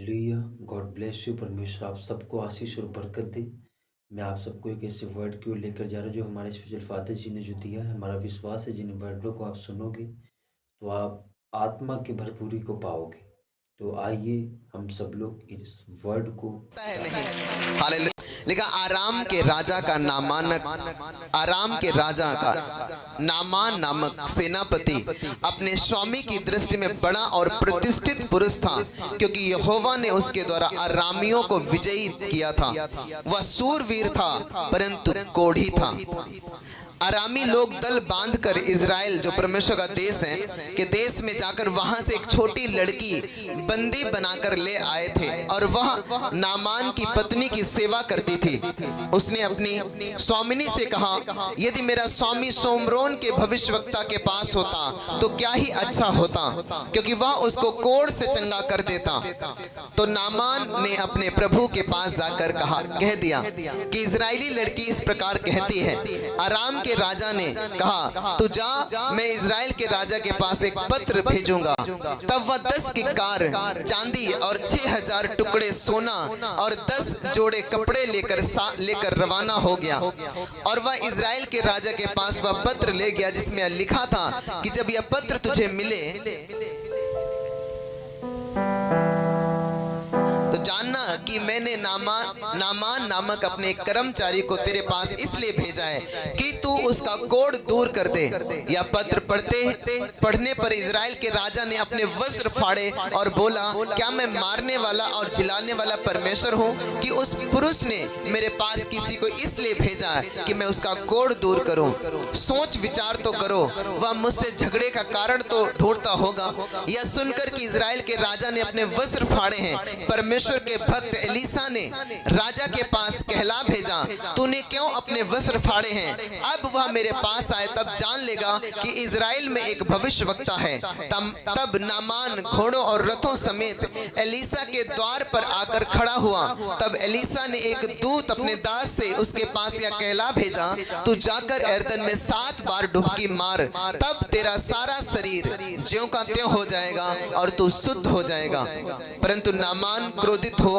Hallelujah. God bless you. परमेश्वर आप सबको आशीष और बरकत दे। मैं आप सबको एक ऐसे वर्ड की ओर लेकर जा रहा हूँ जो हमारे स्पेशल फादर जी ने जो दिया है। हमारा विश्वास है जिन वर्डों को आप सुनोगे तो आप आत्मा की भरपूरी को पाओगे। तो आइए हम सब लोग इस वर्ड को है नहीं। हालेलुया। लिखा आराम के राजा का आराम के राजा का नामान नामक सेनापति अपने स्वामी की दृष्टि में बड़ा और प्रतिष्ठित पुरुष था, क्योंकि यहोवा ने उसके द्वारा अरामियों को विजयी किया था। वह सूरवीर था परंतु कोढ़ी था। अरामी लोग दल बांधकर इज़राइल जो परमेश्वर का देश है के देश में जाकर वहां से एक छोटी लड़की बंदी बनाकर ले आए थे, और वह नामान की पत्नी की सेवा करती थी। उसने अपनी स्वामिनी से कहा, यदि मेरा स्वामी सोमरोन के भविष्यवक्ता के पास होता तो क्या ही अच्छा होता, क्योंकि वह उसको कोढ़ से चंगा कर देता। तो नामान ने अपने प्रभु के पास जाकर कह दिया कि इज़राइली लड़की इस प्रकार कहती है। अराम के राजा ने कहा, तू जा, मैं इज़राइल के राजा के पास एक पत्र भेजूंगा। तब वह 10 किक्कार चांदी और 6000 टुकड़े सोना और 10 जोड़े कपड़े लेकर रवाना हो गया। और वह इज़राइल के राजा के पास वह पत्र ले गया जिसमें लिखा था कि जब यह पत्र तुझे मिले तो जानना कि मैंने नामान नामक अपने कर्मचारी को तेरे पास इसलिए भेजा है कि तू उसका कोढ़ दूर कर दे। यह पत्र पढ़ने पर इज़राइल के राजा ने अपने वस्त्र फाड़े और बोला, क्या मैं मारने वाला और जिलाने वाला परमेश्वर हूँ कि उस पुरुष ने मेरे पास किसी को इसलिए भेजा है कि मैं उसका कोढ़ दूर करूँ। सोच विचार तो करो, वह मुझसे झगड़े का कारण तो ढूंढता होगा। यह सुनकर कि इज़राइल के राजा ने अपने वस्त्र फाड़े हैं, परमेश्वर के भक्त एलीसा ने राजा के पास कहला भेजा, तूने क्यों अपने वस्त्र फाड़े हैं? अब वह मेरे पास आए तब जान लेगा कि इज़राइल में एक भविष्यवक्ता है। तब नामान घोड़ों और रथों समेत एलीसा के द्वार पर आकर खड़ा हुआ। तब एलीसा ने एक दूत अपने दास से उसके पास यह कहला भेजा, तू जाकर यरदन में 7 बार डुबकी मार, तब तेरा सारा शरीर ज्यों का त्यों हो जाएगा और तू शुद्ध हो जाएगा। परंतु नामान क्रोधित हो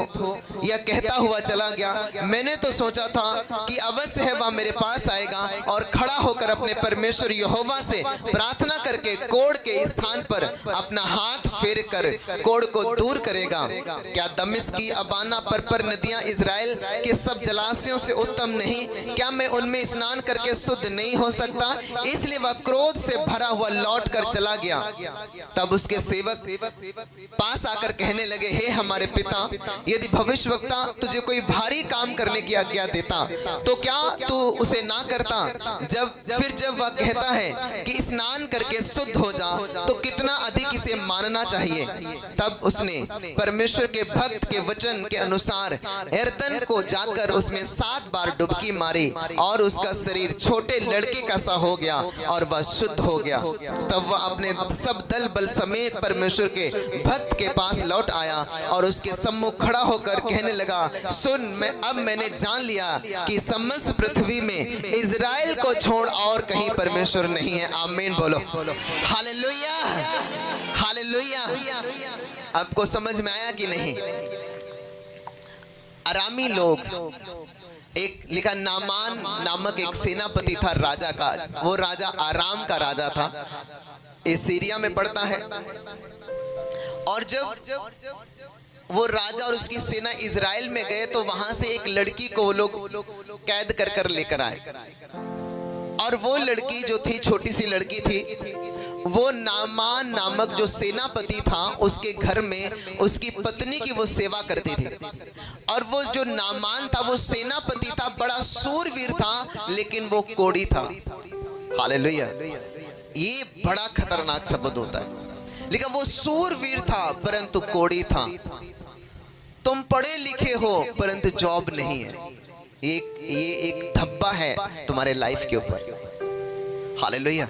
यह कहता हुआ चला गया, मैंने तो सोचा था कि अवश्य है वह मेरे पास आएगा और खड़ा होकर अपने परमेश्वर यहोवा से प्रार्थना करके कोढ़ के स्थान पर अपना हाथ फेर कर कोढ़ को दूर करेगा। क्या दमिश्क की अबाना पर नदियां इज़राइल के सब जलाशयों से उत्तम नहीं? क्या मैं उनमें स्नान करके शुद्ध नहीं हो सकता? इसलिए वह क्रोध से भरा हुआ लौट कर चला गया। तब उसके सेवक पास आकर कहने लगे, हे हमारे पिता, यदि भविष्यवक्ता तुझे कोई भारी काम करने की आज्ञा देता तो क्या तू उसे ना करता? जब वह कहता है कि स्नान करके शुद्ध हो जा तो कितना अधिक इसे मानना चाहिए। तब उसने परमेश्वर के भक्त के वचन के अनुसार यरदन को जाकर उसमें 7 बार डुबकी मारी और उसका शरीर छोटे लड़के का सा हो गया और वह शुद्ध हो गया। तब वह अपने सब दल बल समेत परमेश्वर के भक्त के पास लौट आया और उसके सम्मुख खड़ा होकर कहने लगा, सुन, मैंने जान लिया कि समस्त पृथ्वी में इज़राइल को छोड़ और कहीं परमेश्वर नहीं है। आमीन बोलो। Hallelujah, hallelujah. आपको समझ में आया कि नहीं? अरामी लोग, एक लिखा नामान नामक एक सेनापति था राजा का, वो राजा आराम का राजा था, ये सीरिया में पड़ता है। और जब वो राजा और उसकी सेना इज़राइल में गए तो वहां से एक लड़की को वो लोग कैद कर लेकर आए, और वो लड़की जो थी, छोटी सी लड़की थी, वो नामान नामक जो सेनापति था उसके घर में उसकी पत्नी की वो सेवा करती थी। और वो जो नामान था वो सेनापति था, बड़ा सूरवीर था, लेकिन वो कोढ़ी था। हालेलुया। ये बड़ा खतरनाक शब्द होता है। लेकिन वो सूरवीर था परंतु कोढ़ी था। तुम पढ़े लिखे हो परंतु जॉब नहीं है। ये एक धब्बा है तुम्हारे लाइफ के ऊपर। हालेलुया।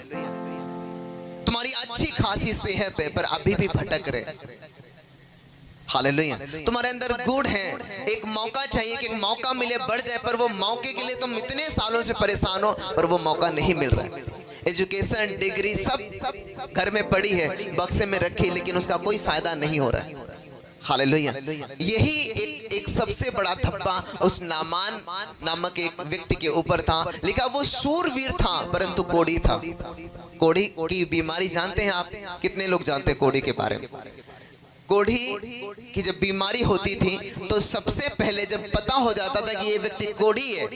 तुम्हारी अच्छी खासी सेहत है पर अभी भी भटक रहे। हालेलुया। तुम्हारे अंदर गुण है, एक मौका चाहिए कि एक मौका मिले, बढ़ जाए, पर वो मौके के लिए तुम इतने सालों से परेशान हो पर वो मौका नहीं मिल रहा है। एजुकेशन, डिग्री सब घर में पड़ी है, बक्से में रखी, लेकिन उसका कोई फायदा नहीं हो रहा है। हालेलुया। यही एक सबसे बड़ा धब्बा उस नामान नामक एक व्यक्ति के ऊपर था। लिखा वो शूरवीर था परंतु कोढ़ी था। कोढ़ी की बीमारी जानते हैं आप? कितने लोग जानते हैं कोढ़ी के बारे में? कोढ़ी की जब बीमारी होती थी तो सबसे पहले जब पता हो जाता था कि ये व्यक्ति कोढ़ी है,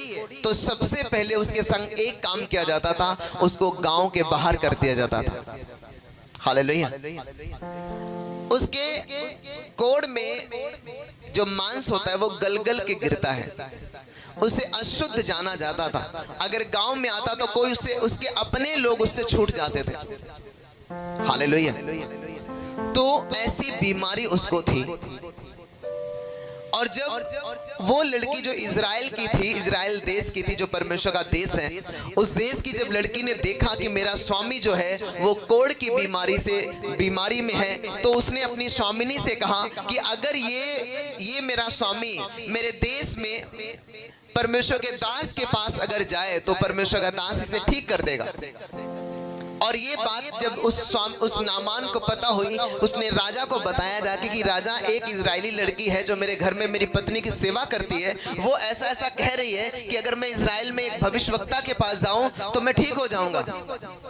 तो सबसे पहले उसके संग एक काम किया जाता था, उसको गांव के बाहर कर दिया जाता था। हालेलुया। उसके कोढ़ में जो मांस होता है वो गल के गिरता है, उसे अशुद्ध जाना जाता था। अगर गांव में आता तो कोई उसके अपने लोग उससे छूट जाते थे। हालेलुया। तो ऐसी बीमारी उसको थी। और जब वो लड़की जो इजराइल की थी, इजराइल देश की थी, जो परमेश्वर का देश है, उस देश की जब लड़की ने देखा कि मेरा स्वामी जो है वो कोढ़ की बीमारी में है, तो उसने अपनी स्वामिनी से कहा कि अगर ये मेरा स्वामी मेरे देश में परमेश्वर के दास के पास अगर जाए तो परमेश्वर का दास इसे ठीक कर देगा। और ये बात जब उस नामान को पता हुई, उसने राजा को बताया जाके कि राजा, एक इजरायली लड़की है जो मेरे घर में मेरी पत्नी की सेवा करती है, वो ऐसा ऐसा कह रही है कि अगर मैं इजराइल में एक भविष्यवक्ता के पास जाऊं तो मैं ठीक हो जाऊंगा।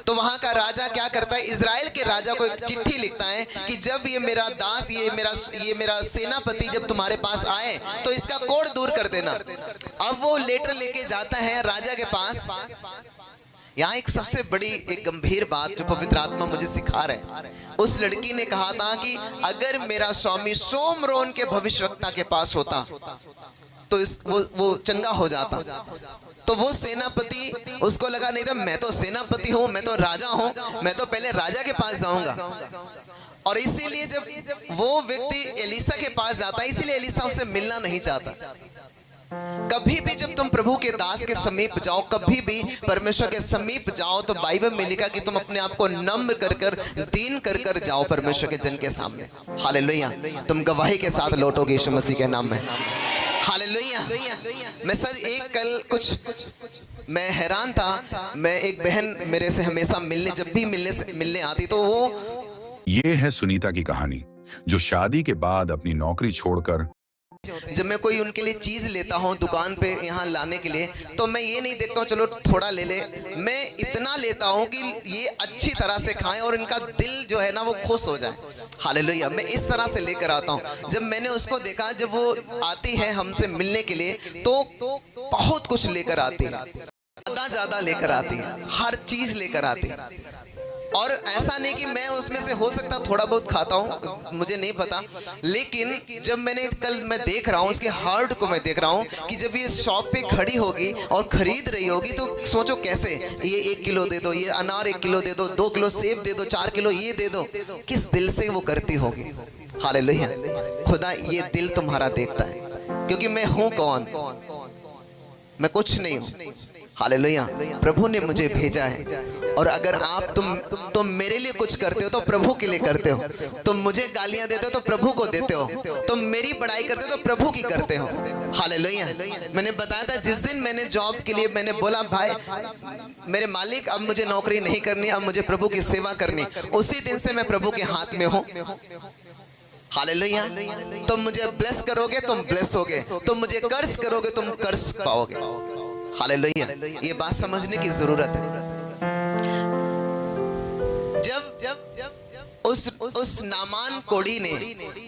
तो वहां का राजा क्या करता है, इजराइल के राजा को एक चिट्ठी लिखता है कि जब ये मेरा दास, ये मेरा सेनापति जब तुम्हारे पास आए तो इसका कोढ़ दूर कर देना। अब वो लेटर लेके जाता है राजा के पास। यहाँ एक सबसे बड़ी एक गंभीर बात जो पवित्र आत्मा मुझे सिखा रहा है, उस लड़की ने कहा था कि अगर मेरा स्वामी सोमरोन के भविष्यवक्ता के पास होता तो वो चंगा हो जाता। तो वो सेनापति, उसको लगा नहीं था मैं तो सेनापति हूं, मैं तो राजा हूं, मैं तो पहले राजा के पास जाऊंगा। और इसीलिए जब वो व्यक्ति एलिसा के पास जाता है, इसीलिए एलिसा उससे मिलना नहीं चाहता। कभी भी जब तुम प्रभु के दास के समीप जाओ, कभी भी परमेश्वर के समीप जाओ, तो बाइबल में लिखा कि तुम अपने आप को नम्र कर दीन कर जाओ परमेश्वर के जन के सामने। हालेलुया। तुम गवाही के साथ लौटोगे यीशु मसीह के नाम में। हालेलुया। मैं सच मैं हैरान था। मैं एक बहन मेरे से हमेशा जब भी मिलने आती तो वो, ये है सुनीता की कहानी, जो शादी के बाद अपनी नौकरी छोड़कर, जब मैं कोई उनके लिए चीज लेता हूँ दुकान पे यहाँ लाने के लिए, तो मैं ये नहीं देखता हूँ चलो थोड़ा ले ले, मैं इतना लेता हूँ कि ये अच्छी तरह से खाएं और इनका दिल जो है ना वो खुश हो जाए। हालेलुया। मैं इस तरह से लेकर आता हूँ। जब मैंने उसको देखा, जब वो आती है हमसे मिलने के लिए तो बहुत कुछ लेकर आती है, ज्यादा लेकर आती है, हर चीज लेकर आती है। और ऐसा नहीं कि मैं उसमें से हो सकता थोड़ा बहुत खाता हूँ, मुझे नहीं पता, लेकिन जब मैं देख रहा हूँ उसके हार्ट को, मैं देख रहा हूँ कि जब ये शॉप पे खड़ी होगी और खरीद रही होगी तो सोचो कैसे, ये 1 किलो दे दो, ये अनार 1 किलो दे दो, 2 किलो सेब दे दो, 4 किलो ये दे दो, किस दिल से वो करती होगी। हालेलुया। खुदा ये दिल तुम्हारा देखता है, क्योंकि मैं हूँ कौन? मैं कुछ नहीं हूँ। हालेलुया। प्रभु ने मुझे भेजा है। और अगर आप तुम मेरे लिए कुछ करते हो तो प्रभु के लिए करते हो। तुम मुझे गालियां देते हो तो प्रभु को देते हो। तुम मेरी बड़ाई करते हो तो प्रभु की करते हो। हालेलुया। मैंने बताया था जिस दिन मैंने जॉब के लिए मैंने बोला भाई मेरे मालिक अब मुझे नौकरी नहीं करनी, अब मुझे प्रभु की सेवा करनी, उसी दिन से मैं प्रभु के हाथ में हूँ। हालेलुया। तुम मुझे ब्लेस करोगे तुम ब्लेस होगे, तुम मुझे कर्ज करोगे तुम कर्ज पाओगे। हालेलुया। ये बात समझने की जरूरत है। जब उस नामान कोढ़ी ने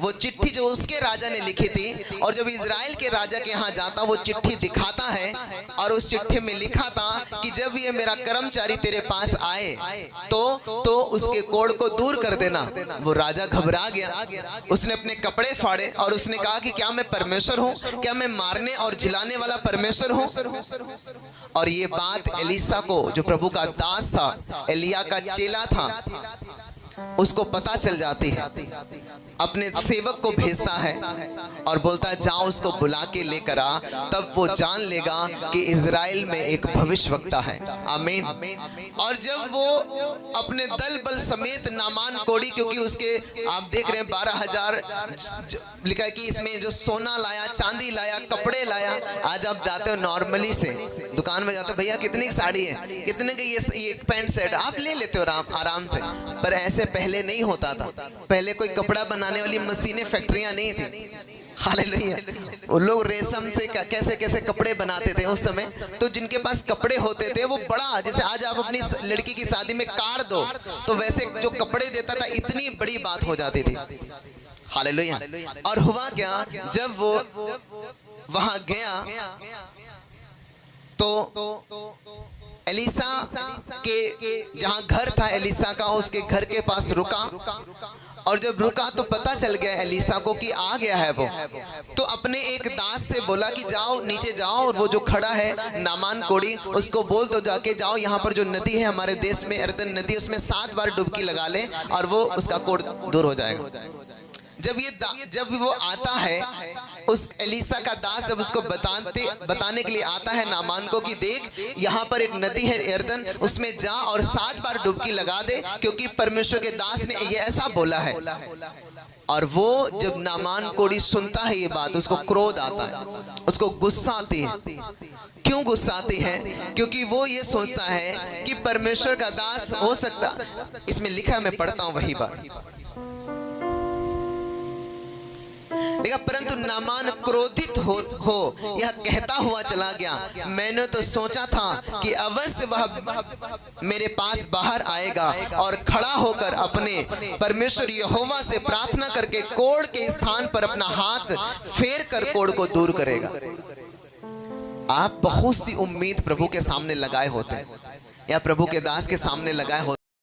वो चिट्ठी जो उसके राजा ने लिखी थी, और जब इजराइल के राजा के यहाँ जाता वो चिट्ठी दिखाता है, और उस चिट्ठी में लिखा था कि जब ये मेरा कर्मचारी तेरे पास आए तो उसके कोढ़ को दूर कर देना। वो राजा घबरा गया, उसने अपने कपड़े फाड़े और उसने कहा कि क्या मैं परमेश्वर हूँ? क्या मैं मारने और जिलाने वाला परमेश्वर हूँ? और ये बात एलिसा को, जो प्रभु का दास था, एलिया का चेला था, उसको पता चल जाती है। अपने सेवक को भेजता है और बोलता है जाओ उसको बुला के लेकर आ, तब वो जान लेगा कि इजराइल में एक भविष्यवक्ता है। आमीन। और जब वो अपने दल बल समेत नामान कोढ़ी, क्योंकि उसके आप देख रहे हैं 12,000 लिखा है कि इसमें जो सोना लाया, चांदी लाया, कपड़े लाया। आज आप जाते हो नॉर्मली से दुकान में जाते हो, भैया कितने की साड़ी है, कितने की ये पैंट सेट, आप ले लेते हो आराम से। पर ऐसे पहले नहीं होता था। पहले कोई कपड़ा बना बनाने वाली मशीनें, फैक्ट्रियां नहीं थी। हालेलुया। वो लोग रेशम से कैसे कैसे कपड़े बनाते थे उस समय। तो जिनके पास कपड़े होते थे वो बड़ा, जैसे आज आप अपनी लड़की की शादी में कार दो तो वैसे जो कपड़े देता था इतनी बड़ी बात हो जाती थी। हालेलुया। और हुआ क्या, जब वो वहां गया तो एलिसा के जहां घर था एलिसा का, उसके घर के पास रुका। और जब रुका तो पता चल गया एलिसा को कि आ गया है वो। तो अपने एक दास से बोला कि जाओ नीचे जाओ, और वो जो खड़ा है नामान कोड़ी, उसको बोल दो जाके जाओ, यहाँ पर जो नदी है हमारे देश में यरदन नदी, उसमें 7 बार डुबकी लगा ले और वो उसका कोढ़ दूर हो जाएगा। जब वो आता है, उस एलिसा का दास जब उसको बताने के लिए आता है नामान को कि देख यहाँ पर एक नदी है यरदन, उसमें जा और 7 बार डुबकी लगा दे, क्योंकि परमेश्वर के दास ने ये ऐसा बोला है। और वो जब नामान कोड़ी सुनता है ये बात, उसको क्रोध आता है, उसको गुस्सा आती है। क्यों गुस्सा आती है? क्योंकि वो ये सोचता है कि परमेश्वर का दास हो सकता, इसमें लिखा है, मैं पढ़ता हूं वही बात। परंतु नामान क्रोधित हो यह कहता हुआ चला गया, मैंने तो सोचा था कि अवश्य वह मेरे पास बाहर आएगा और खड़ा होकर अपने परमेश्वर यहोवा से प्रार्थना करके कोढ़ के स्थान पर अपना हाथ फेर कर कोढ़ को दूर करेगा। आप बहुत सी उम्मीद प्रभु के सामने लगाए होते हैं, या प्रभु के दास के सामने लगाए होते